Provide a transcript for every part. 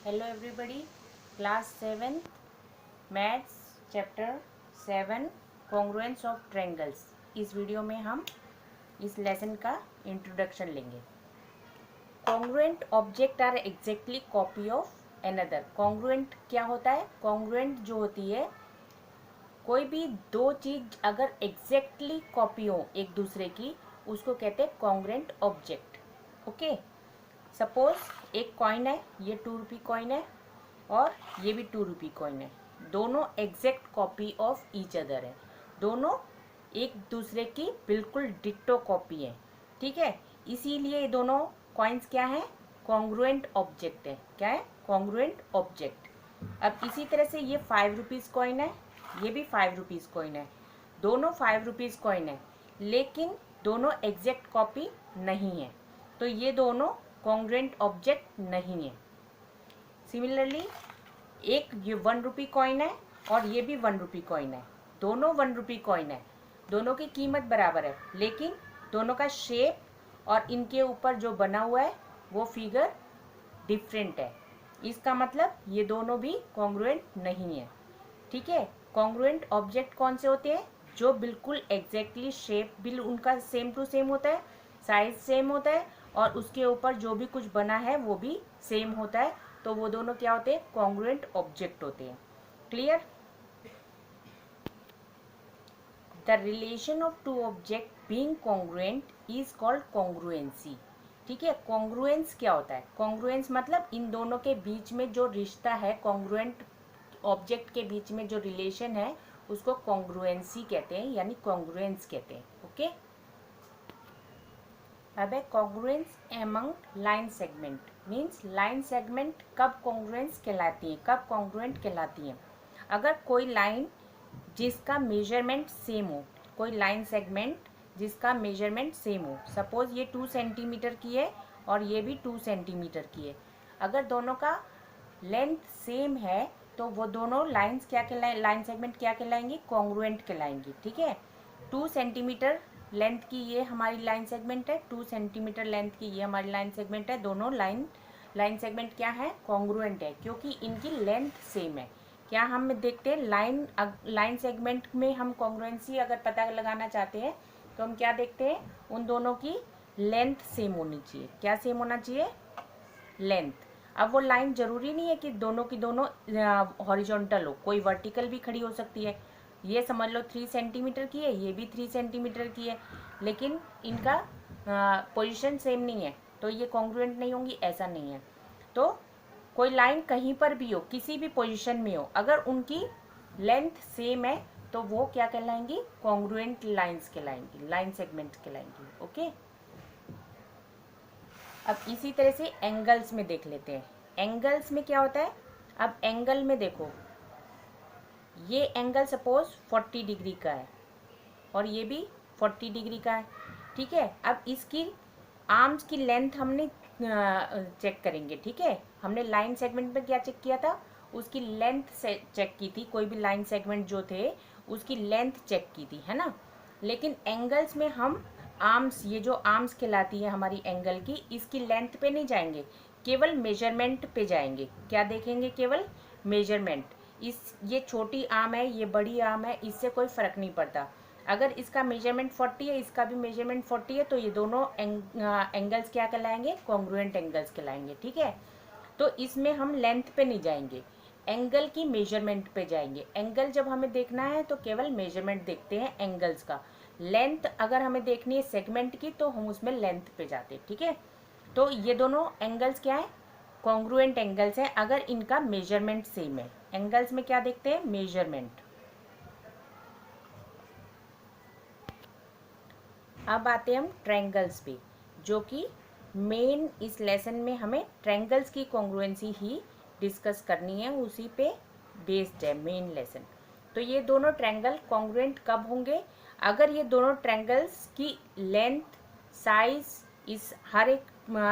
Hello everybody, class 7 maths chapter 7 congruence of triangles. इस video में हम इस लेसन का इंट्रोडक्शन लेंगे। Congruent object are exactly copy of another. Congruent क्या होता है? कॉन्ग्रुएंट जो होती है, कोई भी दो चीज अगर एग्जैक्टली कॉपी हो एक दूसरे की, उसको कहते हैं कॉन्ग्रुएंट ऑब्जेक्ट। ओके, सपोज एक कॉइन है, ये 2 रुपी कॉइन है और ये भी 2 रुपी कॉइन है। दोनों exact copy of each other है, दोनों एक दूसरे की बिल्कुल डिट्टो कॉपी है। ठीक है, इसीलिए ये दोनों कॉइन्स क्या है? कॉन्ग्रुएंट ऑब्जेक्ट है। क्या है? Congruent object. अब इसी तरह से ये 5 रुपीज़ कॉइन है, ये भी 5 रुपीज़ कॉइन है। दोनों 5 रुपीज़ कॉइन है, लेकिन दोनों एग्जैक्ट कॉपी नहीं है, तो ये दोनों कॉन्ग्रुएंट ऑब्जेक्ट नहीं है। सिमिलरली एक ये 1 रुपी कॉइन है और ये भी 1 रुपी कॉइन है। दोनों 1 रुपी कॉइन है, दोनों की कीमत बराबर है, लेकिन दोनों का शेप और इनके ऊपर जो बना हुआ है वो फिगर डिफरेंट है। इसका मतलब ये दोनों भी कॉन्ग्रुएंट नहीं है। ठीक है, कॉन्ग्रुएंट ऑब्जेक्ट कौन से होते हैं? जो बिल्कुल एग्जैक्टली शेप भी उनका सेम टू सेम होता है, साइज सेम होता है और उसके ऊपर जो भी कुछ बना है वो भी सेम होता है, तो वो दोनों क्या होते हैं? कॉन्ग्रुएंट ऑब्जेक्ट होते हैं। Clear? The relation of two object being congruent is called congruency. ठीक है, कॉन्ग्रुएंस क्या होता है? कॉन्ग्रुएंस मतलब इन दोनों के बीच में जो रिश्ता है, कॉन्ग्रुएंट ऑब्जेक्ट के बीच में जो रिलेशन है, उसको कॉन्ग्रुएंसी कहते हैं, यानी कॉन्ग्रुएंस कहते हैं। ओके, अब है congruence among line segment. Means line segment कब कॉन्ग्रुएंस कहलाती है, कब कॉन्ग्रुएंट कहलाती है? अगर कोई लाइन जिसका मेजरमेंट सेम हो, कोई लाइन सेगमेंट जिसका मेजरमेंट सेम हो, सपोज ये 2 सेंटीमीटर की है और ये भी 2 सेंटीमीटर की है। अगर दोनों का लेंथ सेम है तो वो दोनों लाइंस क्या कहलाए, लाइन सेगमेंट क्या कहलाएंगी? कॉन्ग्रुएंट कहलाएंगी। ठीक है, 2 सेंटीमीटर लेंथ की ये हमारी लाइन सेगमेंट है, 2 सेंटीमीटर लेंथ की ये हमारी लाइन सेगमेंट है। दोनों लाइन सेगमेंट क्या है? कॉन्ग्रुएंट है, क्योंकि इनकी लेंथ सेम है। क्या हम देखते हैं लाइन सेगमेंट में हम कॉन्ग्रुएंसी अगर पता लगाना चाहते हैं तो हम क्या देखते हैं? उन दोनों की लेंथ सेम होनी चाहिए। क्या सेम होना चाहिए? लेंथ। अब वो लाइन जरूरी नहीं है कि दोनों की दोनों हॉरिजॉन्टल हो, कोई वर्टिकल भी खड़ी हो सकती है। ये समझ लो 3 सेंटीमीटर की है, ये भी 3 सेंटीमीटर की है, लेकिन इनका पोजीशन सेम नहीं है, तो ये कॉन्ग्रुएंट नहीं होंगी, ऐसा नहीं है। तो कोई लाइन कहीं पर भी हो, किसी भी पोजीशन में हो, अगर उनकी लेंथ सेम है तो वो क्या कहलाएंगी? कॉन्ग्रुएंट लाइंस कहलाएंगी, लाइन सेगमेंट कहलाएंगी। ओके, अब इसी तरह से एंगल्स में देख लेते हैं। एंगल्स में क्या होता है? अब एंगल में देखो, ये एंगल सपोज 40 डिग्री का है और ये भी 40 डिग्री का है। ठीक है, अब इसकी आर्म्स की लेंथ हमने चेक करेंगे। ठीक है, हमने लाइन सेगमेंट में क्या चेक किया था? उसकी लेंथ से चेक की थी, कोई भी लाइन सेगमेंट जो थे उसकी लेंथ चेक की थी, है ना। लेकिन एंगल्स में हम आर्म्स, ये जो आर्म्स कहलाती है हमारी एंगल की, इसकी लेंथ पे नहीं जाएंगे, केवल मेजरमेंट पे जाएंगे। क्या देखेंगे? केवल मेजरमेंट। ये छोटी आर्म है, ये बड़ी आर्म है, इससे कोई फर्क नहीं पड़ता। अगर इसका मेजरमेंट 40 है, इसका भी मेजरमेंट 40 है, तो ये दोनों एंगल्स क्या कहलाएंगे? कॉन्ग्रुएंट एंगल्स कहलाएंगे। ठीक है, तो इसमें हम लेंथ पे नहीं जाएंगे, एंगल की मेजरमेंट पे जाएंगे। एंगल जब हमें देखना है तो केवल मेजरमेंट देखते हैं एंगल्स का। लेंथ अगर हमें देखनी है सेगमेंट की तो हम उसमें लेंथ पे जाते हैं। ठीक है, तो ये दोनों एंगल्स क्या है? कॉन्ग्रुएंट एंगल्स हैं अगर इनका मेजरमेंट सेम है। एंगल्स में क्या देखते हैं? मेजरमेंट। अब आते हैं हम ट्रायंगल्स पे, जो कि मेन इस लेसन में हमें ट्रायंगल्स की कॉन्ग्रुएंसी ही डिस्कस करनी है, उसी पे बेस्ड है मेन लेसन। तो ये दोनों ट्रायंगल कॉन्ग्रुएंट कब होंगे? अगर ये दोनों ट्रायंगल्स की लेंथ, साइज, इस हर एक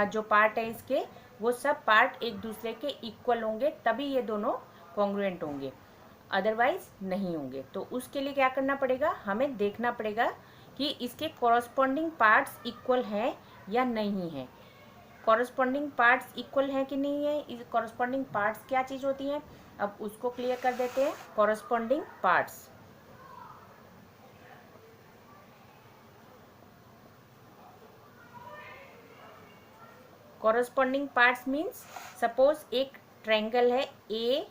जो पार्ट है इसके, वो सब पार्ट एक दूसरे के इक्वल होंगे, तभी ये दोनों कॉन्ग्रुएंट होंगे, अदरवाइज नहीं होंगे। तो उसके लिए क्या करना पड़ेगा? हमें देखना पड़ेगा कि इसके कॉरस्पॉन्डिंग पार्ट्स इक्वल हैं या नहीं हैं। कॉरस्पॉन्डिंग पार्ट्स इक्वल हैं कि नहीं है, इस कॉरस्पॉन्डिंग पार्ट्स क्या चीज़ होती हैं, अब उसको क्लियर कर देते हैं। Corresponding parts, corresponding parts means suppose एक ट्रायंगल है ए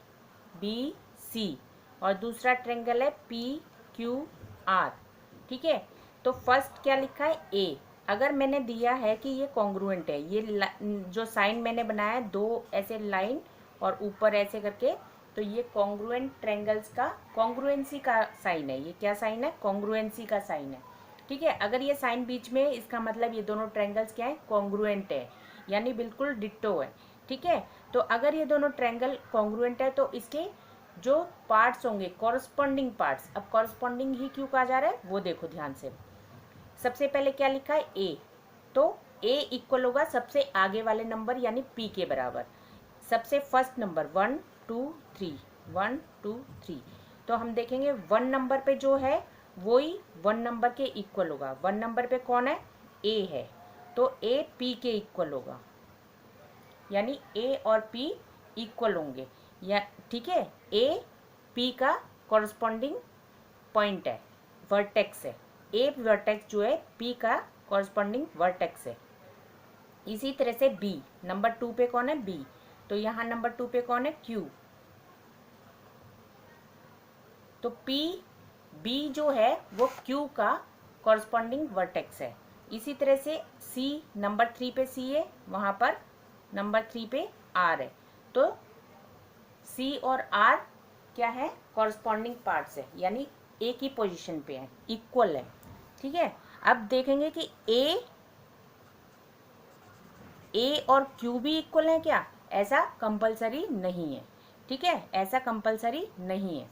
बी सी और दूसरा ट्रायंगल है पी क्यू आर, ठीक है। तो फर्स्ट क्या लिखा है ए, अगर मैंने दिया है कि ये कॉन्ग्रुएंट है, ये जो साइन मैंने बनाया है दो ऐसे लाइन और ऊपर ऐसे करके, तो ये कॉन्ग्रुएंट ट्रायंगल्स का कॉन्ग्रुएंसी का साइन है। ये क्या साइन है, कॉन्ग्रुएंसी का साइन है, ठीक है। अगर ये साइन बीच में है इसका मतलब ये दोनों ट्रायंगल्स क्या है, कॉन्ग्रुएंट है, यानी बिल्कुल डिट्टो है, ठीक है। तो अगर ये दोनों ट्रायंगल कॉन्ग्रुएंट है तो इसके जो पार्ट्स होंगे कॉरस्पॉन्डिंग पार्ट्स, अब कॉरस्पॉन्डिंग ही क्यों कहा जा रहा है वो देखो ध्यान से। सबसे पहले क्या लिखा है ए, तो ए इक्वल होगा सबसे आगे वाले नंबर यानी पी के बराबर, सबसे फर्स्ट नंबर 1 2 3, 1 2 3, तो हम देखेंगे 1 नंबर पे जो है वही 1 नंबर के इक्वल होगा। 1 नंबर पे कौन है, ए है, तो ए पी के इक्वल होगा, यानी ए और पी इक्वल होंगे, या ठीक है। ए पी का कॉरस्पॉन्डिंग पॉइंट है, वर्टेक्स है, ए वर्टेक्स जो है पी का कॉरस्पॉन्डिंग वर्टेक्स है। इसी तरह से बी, नंबर 2 पे कौन है बी, तो यहाँ नंबर 2 पे कौन है क्यू, तो पी बी जो है वो क्यू का कॉरस्पॉन्डिंग वर्टेक्स है। इसी तरह से सी, नंबर 3 पे सी है, वहाँ पर नंबर 3 पे आर है, तो सी और आर क्या है, कॉरस्पॉन्डिंग पार्ट्स है, यानी एक ही पोजीशन पे है, इक्वल है, ठीक है। अब देखेंगे कि ए और क्यू भी इक्वल है क्या, ऐसा कंपलसरी नहीं है, ठीक है, ऐसा कंपलसरी नहीं है।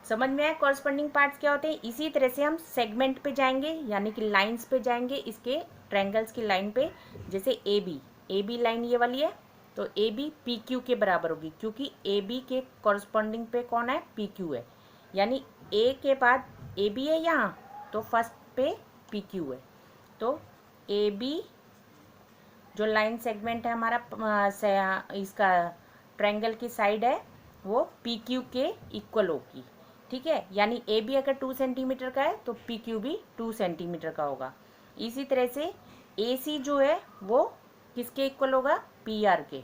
समझ में आया कॉरस्पॉन्डिंग पार्ट्स क्या होते हैं। इसी तरह से हम सेगमेंट पे जाएंगे, यानी कि लाइंस पे जाएंगे, इसके ट्रायंगल्स की लाइन पे, जैसे ए बी लाइन ये वाली है, तो ए बी पी क्यू के बराबर होगी, क्योंकि ए बी के कॉरस्पॉन्डिंग पे कौन है, पी क्यू है, यानी ए के बाद ए बी है यहाँ, तो फर्स्ट पे पी क्यू है, तो ए बी जो लाइन सेगमेंट है हमारा इसका ट्रायंगल की साइड है वो पी क्यू के इक्वल होगी, ठीक है। यानी ए बी अगर 2 सेंटीमीटर का है तो पी क्यू भी 2 सेंटीमीटर का होगा। इसी तरह से ए सी जो है वो किसके इक्वल होगा, पी आर के,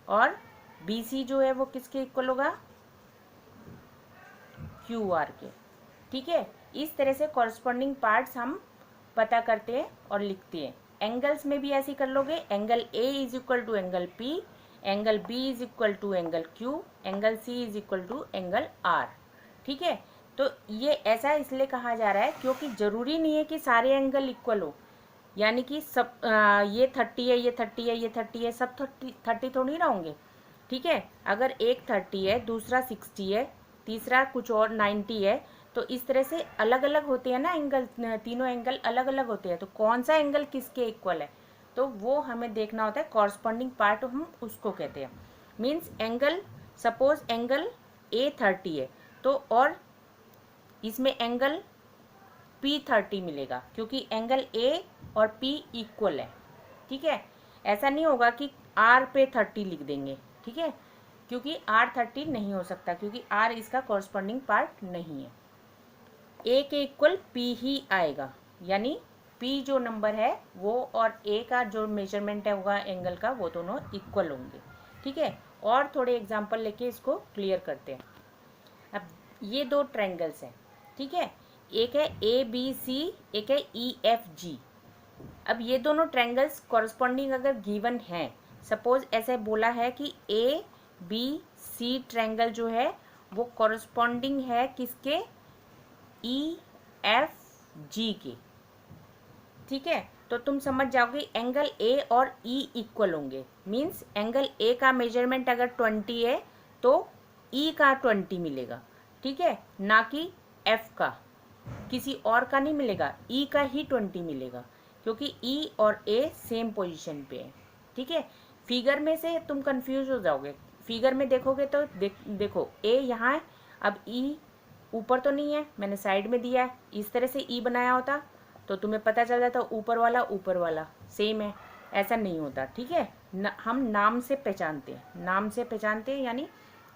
और बी सी जो है वो किसके इक्वल होगा, क्यू आर के, ठीक है। इस तरह से कॉरस्पॉन्डिंग पार्ट्स हम पता करते हैं और लिखते हैं। एंगल्स में भी ऐसे कर लोगे, angle A is equal to angle P, angle B is equal to angle Q, angle C is equal to angle R, ठीक है। तो ये ऐसा इसलिए कहा जा रहा है क्योंकि जरूरी नहीं है कि सारे एंगल इक्वल हो, यानी कि सब ये 30 है, ये 30 है, ये 30 है, सब 30 थोड़ी ना होंगे, ठीक है। अगर एक 30 है, दूसरा 60 है, तीसरा कुछ और 90 है, तो इस तरह से अलग अलग होते हैं ना एंगल, तीनों एंगल अलग अलग होते हैं, तो कौन सा एंगल किसके इक्वल है, तो वो हमें देखना होता है। कॉरस्पॉन्डिंग पार्ट हम उसको कहते हैं। Means angle, suppose angle A 30 है, तो और इसमें एंगल P30 मिलेगा, क्योंकि एंगल ए और P इक्वल है, ठीक है। ऐसा नहीं होगा कि R पे 30 लिख देंगे, ठीक है, क्योंकि R 30 नहीं हो सकता, क्योंकि R इसका कॉरस्पॉन्डिंग पार्ट नहीं है। ए के इक्वल P ही आएगा, यानी P जो नंबर है वो और ए का जो मेजरमेंट है होगा एंगल का, वो दोनों इक्वल होंगे, ठीक है। और थोड़े एग्जांपल लेके इसको क्लियर करते हैं। अब ये दो ट्रायंगल्स हैं, ठीक है, एक है ए बी सी, एक है ई एफ जी। अब ये दोनों ट्रायंगल्स कॉरस्पॉन्डिंग अगर गिवन हैं, सपोज ऐसे बोला है कि ए बी सी ट्रायंगल जो है वो कॉरस्पॉन्डिंग है किसके, ई एफ जी के, ठीक है। तो तुम समझ जाओगे एंगल ए और ई इक्वल होंगे, मीन्स एंगल ए का मेजरमेंट अगर 20 है तो ई का 20 मिलेगा, ठीक है, ना कि एफ का, किसी और का नहीं मिलेगा, ई का ही 20 मिलेगा, क्योंकि ई और ए सेम पोजीशन पे है, ठीक है। फिगर में से तुम कंफ्यूज हो जाओगे, फिगर में देखोगे तो देखो ए यहाँ है, अब ई ऊपर तो नहीं है, मैंने साइड में दिया है, इस तरह से ई बनाया होता तो तुम्हें पता चल जाता ऊपर वाला सेम है। ऐसा नहीं होता, ठीक है। हम नाम से पहचानते हैं, नाम से पहचानते हैं, यानी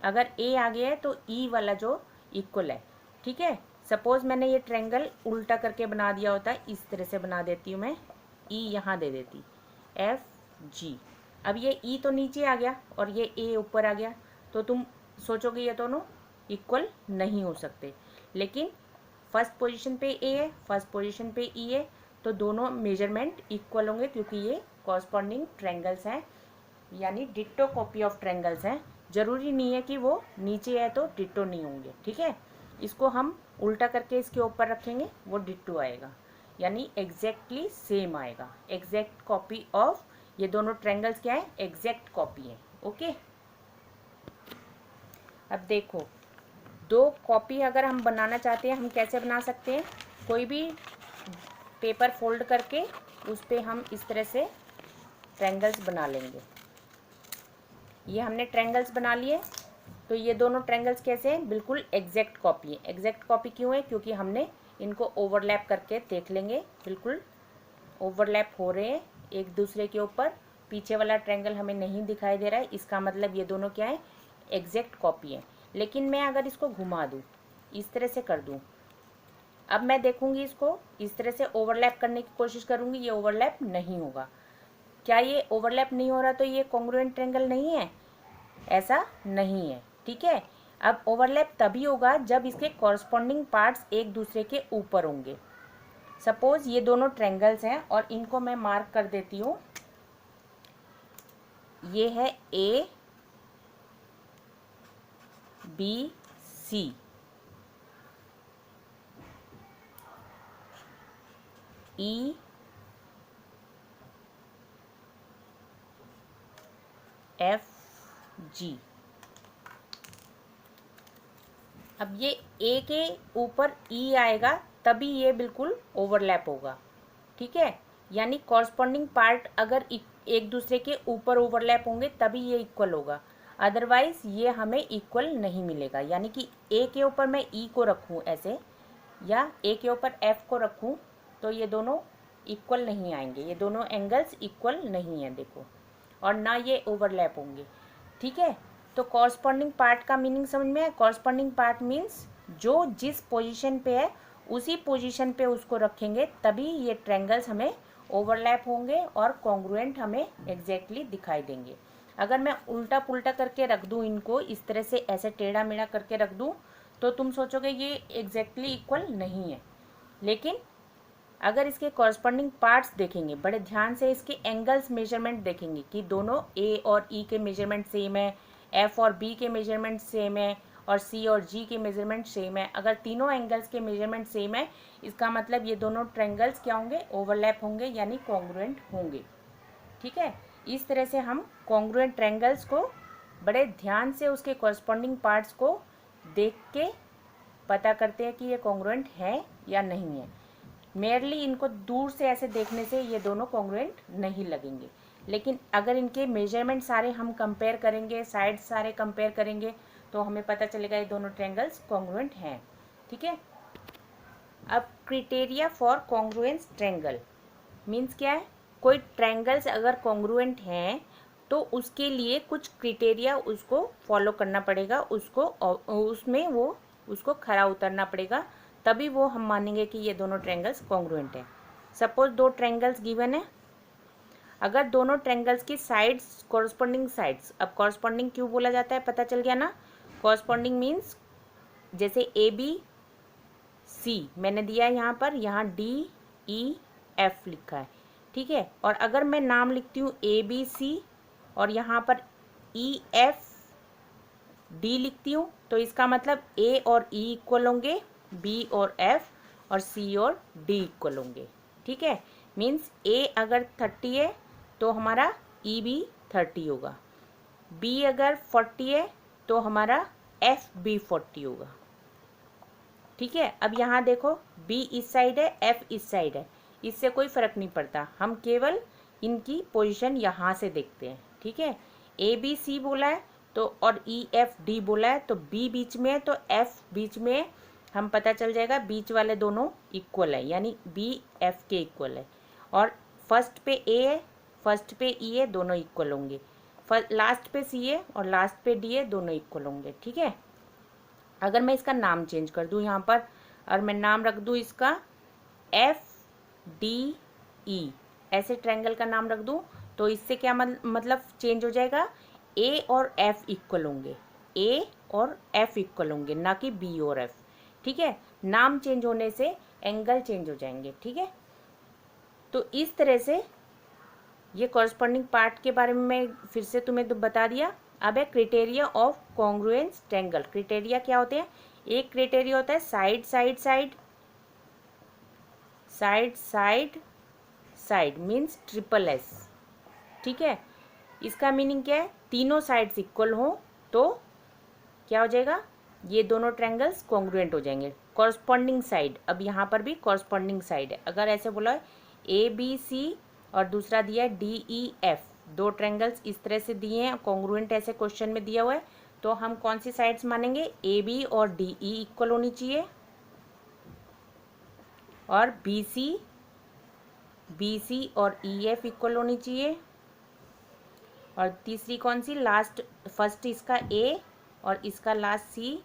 अगर ए आ गया है तो ई वाला जो इक्वल है, ठीक है। सपोज मैंने ये ट्रायंगल उल्टा करके बना दिया होता है, इस तरह से बना देती हूँ मैं, ई यहाँ दे देती एफ जी। अब ये ई तो नीचे आ गया और ये ए ऊपर आ गया, तो तुम सोचोगे ये दोनों इक्वल नहीं हो सकते, लेकिन फर्स्ट पोजीशन पे ए है, फर्स्ट पोजीशन पे ई है, तो दोनों मेजरमेंट इक्वल होंगे क्योंकि ये कॉरस्पॉन्डिंग ट्रायंगल्स हैं, यानी डिट्टो कॉपी ऑफ ट्रायंगल्स हैं। जरूरी नहीं है कि वो नीचे है तो डिट्टो नहीं होंगे, ठीक है। इसको हम उल्टा करके इसके ऊपर रखेंगे, वो डिट्टो आएगा, यानी एग्जैक्टली सेम आएगा। एग्जैक्ट कॉपी ऑफ, ये दोनों ट्रायंगल्स क्या है, एग्जैक्ट कॉपी है, ओके। अब देखो, दो कॉपी अगर हम बनाना चाहते हैं, हम कैसे बना सकते हैं। कोई भी पेपर फोल्ड करके उस पर हम इस तरह से ट्रायंगल्स बना लेंगे। ये हमने ट्रायंगल्स बना लिए, तो ये दोनों ट्रायंगल्स कैसे हैं, बिल्कुल एग्जैक्ट कॉपी है। एग्जैक्ट कॉपी क्यों है, क्योंकि हमने इनको ओवरलैप करके देख लेंगे, बिल्कुल ओवरलैप हो रहे हैं एक दूसरे के ऊपर। पीछे वाला ट्रायंगल हमें नहीं दिखाई दे रहा है, इसका मतलब ये दोनों क्या है, एग्जैक्ट कॉपी है। लेकिन मैं अगर इसको घुमा दूँ, इस तरह से कर दूँ, अब मैं देखूंगी इसको इस तरह से ओवरलैप करने की कोशिश करूंगी, ये ओवरलैप नहीं होगा। क्या ये ओवरलैप नहीं हो रहा तो ये कॉन्ग्रुएंट ट्रायंगल नहीं है, ऐसा नहीं है, ठीक है। अब ओवरलैप तभी होगा जब इसके कॉरस्पॉन्डिंग पार्ट्स एक दूसरे के ऊपर होंगे। सपोज ये दोनों ट्रायंगल्स हैं और इनको मैं मार्क कर देती हूँ, ये है A B C, E F G. अब ये ए के ऊपर ई आएगा तभी ये बिल्कुल ओवरलैप होगा, ठीक है। यानी कॉरस्पॉन्डिंग पार्ट अगर एक दूसरे के ऊपर ओवरलैप होंगे तभी ये इक्वल होगा, अदरवाइज ये हमें इक्वल नहीं मिलेगा। यानी कि ए के ऊपर मैं ई को रखूँ ऐसे, या ए के ऊपर एफ को रखूँ, तो ये दोनों इक्वल नहीं आएंगे, ये दोनों एंगल्स इक्वल नहीं है, देखो, और ना ये ओवरलैप होंगे, ठीक है। तो कॉरस्पॉन्डिंग पार्ट का मीनिंग समझ में है। कॉरस्पॉन्डिंग पार्ट मीन्स जो जिस पोजीशन पे है उसी पोजीशन पे उसको रखेंगे तभी ये ट्रायंगल्स हमें ओवरलैप होंगे और कॉन्ग्रुएंट हमें एग्जैक्टली दिखाई देंगे। अगर मैं उल्टा पुल्टा करके रख दूँ इनको, इस तरह से ऐसे टेढ़ा मेढ़ा करके रख दूँ, तो तुम सोचोगे ये एग्जैक्टली इक्वल नहीं है। लेकिन अगर इसके कॉरस्पॉन्डिंग पार्ट्स देखेंगे, बड़े ध्यान से इसके एंगल्स मेजरमेंट देखेंगे कि दोनों ए और ई के मेजरमेंट सेम है, एफ और बी के मेजरमेंट सेम है, और सी और जी के मेजरमेंट सेम है। अगर तीनों एंगल्स के मेजरमेंट सेम है, इसका मतलब ये दोनों ट्रायंगल्स क्या होंगे, ओवरलैप होंगे, यानी कॉन्ग्रुएंट होंगे, ठीक है। इस तरह से हम कॉन्ग्रुएंट ट्रायंगल्स को बड़े ध्यान से उसके कॉरस्पॉन्डिंग पार्ट्स को देख के पता करते हैं कि ये कॉन्ग्रुएंट है या नहीं है। मेयरली इनको दूर से ऐसे देखने से ये दोनों कॉन्ग्रुएंट नहीं लगेंगे, लेकिन अगर इनके मेजरमेंट सारे हम कंपेयर करेंगे, साइड सारे कंपेयर करेंगे, तो हमें पता चलेगा ये दोनों ट्रायंगल्स कॉन्ग्रुएंट हैं, ठीक है। अब criteria for congruence triangle means क्या है, कोई ट्रायंगल्स अगर कॉन्ग्रुएंट हैं तो उसके लिए कुछ क्राइटेरिया उसको फॉलो करना पड़ेगा, उसको उसमें वो उसको खरा उतरना पड़ेगा, तभी वो हम मानेंगे कि ये दोनों ट्रायंगल्स कॉन्ग्रुएंट हैं। सपोज दो ट्रायंगल्स गिवन है, अगर दोनों ट्रायंगल्स की साइड्स कॉरस्पॉन्डिंग साइड्स, अब कॉरस्पॉन्डिंग क्यों बोला जाता है पता चल गया ना। कॉरस्पॉन्डिंग मीन्स जैसे ए बी सी मैंने दिया है यहाँ पर, यहाँ डी ई एफ लिखा है, ठीक है। और अगर मैं नाम लिखती हूँ ए बी सी और यहाँ पर ई एफ डी लिखती हूँ, तो इसका मतलब ए और ई इक्वल होंगे, बी और एफ, और सी और डी इक्वल होंगे, ठीक है। मीन्स ए अगर 30 है तो हमारा ई भी 30 होगा, बी अगर 40 है तो हमारा एफ भी 40 होगा, ठीक है। अब यहाँ देखो, बी इस साइड है, एफ इस साइड है, इससे कोई फ़र्क नहीं पड़ता, हम केवल इनकी पोजीशन यहाँ से देखते हैं, ठीक है। ए बी सी बोला है तो, और ई एफ डी बोला है, तो बी बीच में है तो एफ बीच में है, हम पता चल जाएगा बीच वाले दोनों इक्वल है, यानी बी एफ के इक्वल है। और फर्स्ट पे ए है, फर्स्ट पे ई है, दोनों इक्वल होंगे। लास्ट पे सी है और लास्ट पे डी है, दोनों इक्वल होंगे। ठीक है, अगर मैं इसका नाम चेंज कर दूं यहाँ पर और मैं नाम रख दूं इसका एफ डी ई, ऐसे ट्रायंगल का नाम रख दूं, तो इससे क्या मतलब चेंज हो जाएगा, ए और एफ इक्वल होंगे, ए और एफ इक्वल होंगे, ना कि बी और एफ। ठीक है, नाम चेंज होने से एंगल चेंज हो जाएंगे। ठीक है, तो इस तरह से ये कॉरस्पॉन्डिंग पार्ट के बारे में मैं फिर से तुम्हें बता दिया। अब है criteria of congruence triangle. Criteria क्या होते हैं? एक क्राइटेरिया होता है side side side, side side side means triple S. ठीक है, इसका मीनिंग क्या है? तीनों साइड्स इक्वल हो तो क्या हो जाएगा, ये दोनों ट्रायंगल्स कॉन्ग्रुएंट हो जाएंगे। कॉरस्पॉन्डिंग साइड, अब यहाँ पर भी कॉरस्पॉन्डिंग साइड है। अगर ऐसे बोला है ए बी सी और दूसरा दिया है डी ई एफ, दो ट्रायंगल्स इस तरह से दिए हैं, कॉन्ग्रुएंट ऐसे क्वेश्चन में दिया हुआ है, तो हम कौन सी साइड्स मानेंगे? ए बी और डी ई इक्वल होनी चाहिए, और बी सी और ई एफ इक्वल होनी चाहिए, और तीसरी कौन सी? लास्ट, फर्स्ट इसका ए और इसका लास्ट सी,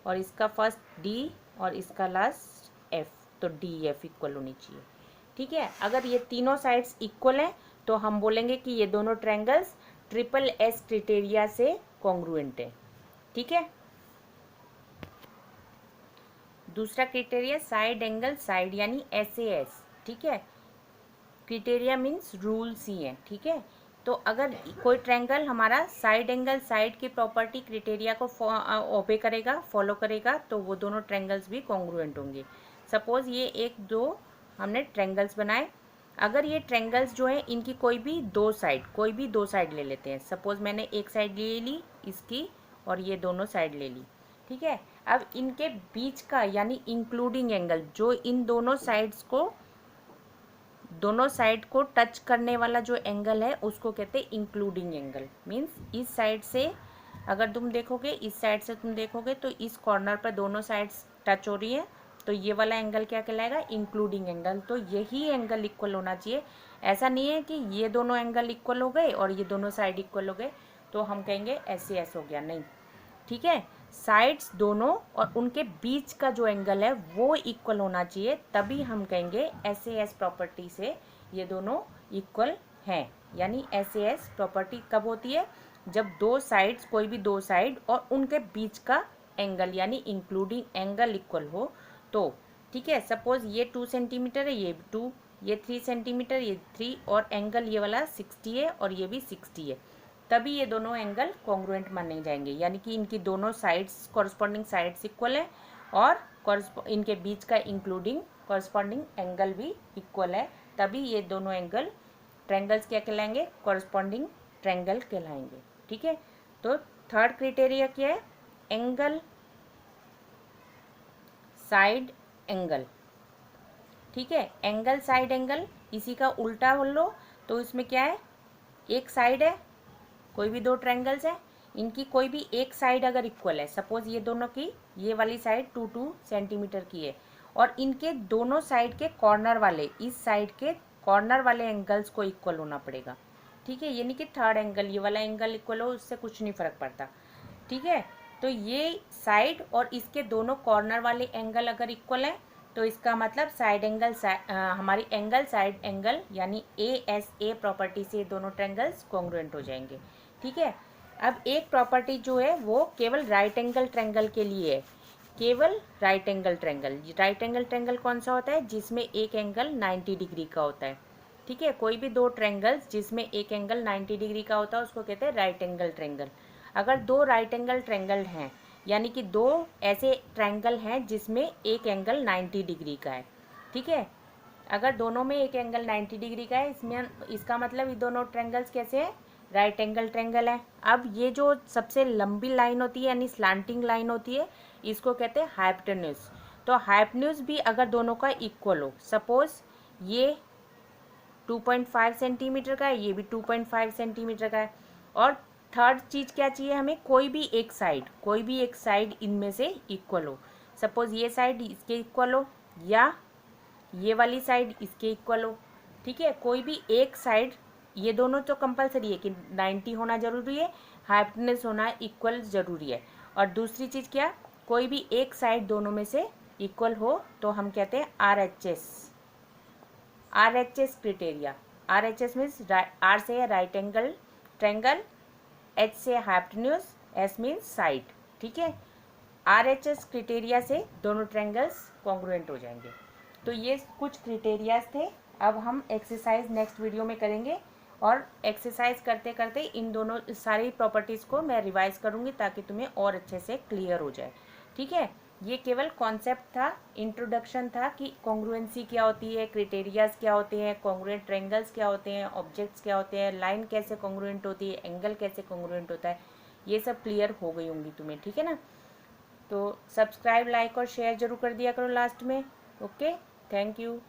और इसका फर्स्ट डी और इसका लास्ट एफ, तो डी एफ इक्वल होनी चाहिए। ठीक है, अगर ये तीनों साइड्स इक्वल हैं तो हम बोलेंगे कि ये दोनों ट्रायंगल्स ट्रिपल एस क्राइटेरिया से कॉन्ग्रुएंट है। ठीक है, दूसरा क्राइटेरिया साइड एंगल साइड, यानी SAS। ठीक है, क्राइटेरिया मीन्स रूल्स ही है। ठीक है, तो अगर कोई ट्रायंगल हमारा साइड एंगल साइड की प्रॉपर्टी क्राइटेरिया को ओबे करेगा, फॉलो करेगा, तो वो दोनों ट्रायंगल्स भी कॉन्ग्रुएंट होंगे। सपोज ये एक दो हमने ट्रायंगल्स बनाए, अगर ये ट्रायंगल्स जो है इनकी कोई भी दो साइड ले लेते हैं। सपोज मैंने एक साइड ले ली इसकी और ये दोनों साइड ले ली। ठीक है, अब इनके बीच का यानी इंक्लूडिंग एंगल, जो इन दोनों साइड को टच करने वाला जो एंगल है उसको कहते हैं इंक्लूडिंग एंगल। मीन्स इस साइड से अगर तुम देखोगे, इस साइड से तुम देखोगे तो इस कॉर्नर पर दोनों साइड्स टच हो रही है, तो ये वाला एंगल क्या कहलाएगा? Including angle. तो यही एंगल इक्वल होना चाहिए। ऐसा नहीं है कि ये दोनों एंगल इक्वल हो गए और ये दोनों साइड इक्वल हो गए तो हम कहेंगे SAS हो गया, नहीं। ठीक है, साइड्स दोनों और उनके बीच का जो एंगल है वो इक्वल होना चाहिए, तभी हम कहेंगे SAS प्रॉपर्टी से ये दोनों इक्वल हैं। यानी SAS प्रॉपर्टी कब होती है? जब दो साइड्स, कोई भी दो साइड और उनके बीच का एंगल यानी इंक्लूडिंग एंगल इक्वल हो तो। ठीक है, सपोज ये 2 सेंटीमीटर है, ये 2, ये 3 सेंटीमीटर, ये 3, और एंगल ये वाला 60 है और ये भी 60 है, तभी ये दोनों एंगल कॉन्ग्रुएंट माने जाएंगे। यानी कि इनकी दोनों साइड्स, कॉरस्पॉन्डिंग साइड्स इक्वल है और इनके बीच का इंक्लूडिंग कॉरस्पॉन्डिंग एंगल भी इक्वल है, तभी ये दोनों एंगल ट्रायंगल्स क्या कहलाएंगे? कॉरस्पॉन्डिंग ट्रायंगल कहलाएंगे। ठीक है, तो थर्ड क्राइटेरिया क्या है? Angle side angle. ठीक है, एंगल साइड एंगल, इसी का उल्टा बोल लो तो इसमें क्या है? एक साइड है, कोई भी दो ट्रायंगल्स है, इनकी कोई भी एक साइड अगर इक्वल है, सपोज ये दोनों की ये वाली साइड 2 सेंटीमीटर की है और इनके दोनों साइड के कॉर्नर वाले, इस साइड के कॉर्नर वाले एंगल्स को इक्वल होना पड़ेगा। ठीक है, यानी कि थर्ड एंगल, ये वाला एंगल इक्वल हो, उससे कुछ नहीं फर्क पड़ता। ठीक है, तो ये साइड और इसके दोनों कॉर्नर वाले एंगल अगर इक्वल है तो इसका मतलब साइड एंगल हमारी एंगल साइड एंगल यानी ASA प्रॉपर्टी से दोनों ट्रायंगल्स कॉन्ग्रुएंट हो जाएंगे। ठीक है, अब एक प्रॉपर्टी जो है वो केवल राइट एंगल ट्रायंगल के लिए है, केवल right angle triangle. Right angle triangle कौन सा होता है? जिसमें एक एंगल 90 डिग्री का होता है। ठीक है, कोई भी दो ट्रायंगल्स जिसमें एक एंगल 90 डिग्री का होता है उसको कहते हैं राइट एंगल ट्रायंगल। अगर दो राइट एंगल ट्रायंगल हैं, यानी कि दो ऐसे ट्रायंगल हैं जिसमें एक एंगल 90 डिग्री का है। ठीक है, अगर दोनों में एक एंगल 90 डिग्री का है, इसमें इसका मतलब ये दोनों ट्रायंगल्स कैसे हैं? राइट एंगल ट्रायंगल है। अब ये जो सबसे लंबी लाइन होती है यानी स्लांटिंग लाइन होती है, इसको कहते हैं हाइपोटेन्यूज। तो हाइपोटेन्यूज भी अगर दोनों का इक्वल हो, सपोज ये 2.5 सेंटीमीटर का है, ये भी 2.5 सेंटीमीटर का है, और थर्ड चीज़ क्या चाहिए हमें? कोई भी एक साइड इनमें से इक्वल हो। सपोज ये साइड इसके इक्वल हो या ये वाली साइड इसके इक्वल हो, ठीक है। कोई भी एक साइड, ये दोनों तो कंपलसरी है कि 90 होना जरूरी है, हाइपोटेन्यूज होना इक्वल जरूरी है। और दूसरी चीज़ क्या, कोई भी एक साइड दोनों में से इक्वल हो तो हम कहते हैं RHS, RHS criteria. RHS means R से है राइट एंगल ट्रायंगल, H से हाइपोटेन्यूज, S मीन्स साइड, ठीक है। RHS क्रिटेरिया से दोनों ट्रायंगल्स कॉन्ग्रुएंट हो जाएंगे। तो ये कुछ क्रिटेरियाज थे। अब हम एक्सरसाइज नेक्स्ट वीडियो में करेंगे, और एक्सरसाइज करते करते इन दोनों सारी प्रॉपर्टीज़ को मैं रिवाइज करूँगी ताकि तुम्हें और अच्छे से क्लियर हो जाए, ठीक है। ये केवल कॉन्सेप्ट था, इंट्रोडक्शन था कि कॉन्ग्रुएंसी क्या होती है, क्रिटेरियाज क्या होते हैं, कॉन्ग्रुएंट ट्रायंगल्स क्या होते हैं, ऑब्जेक्ट्स क्या होते हैं, लाइन कैसे कॉन्ग्रुएंट होती है, एंगल कैसे कॉन्ग्रुएंट होता है, ये सब क्लियर हो गई होंगी तुम्हें, ठीक है ना। तो सब्सक्राइब, लाइक और शेयर जरूर कर दिया करो लास्ट में। Okay, thank you.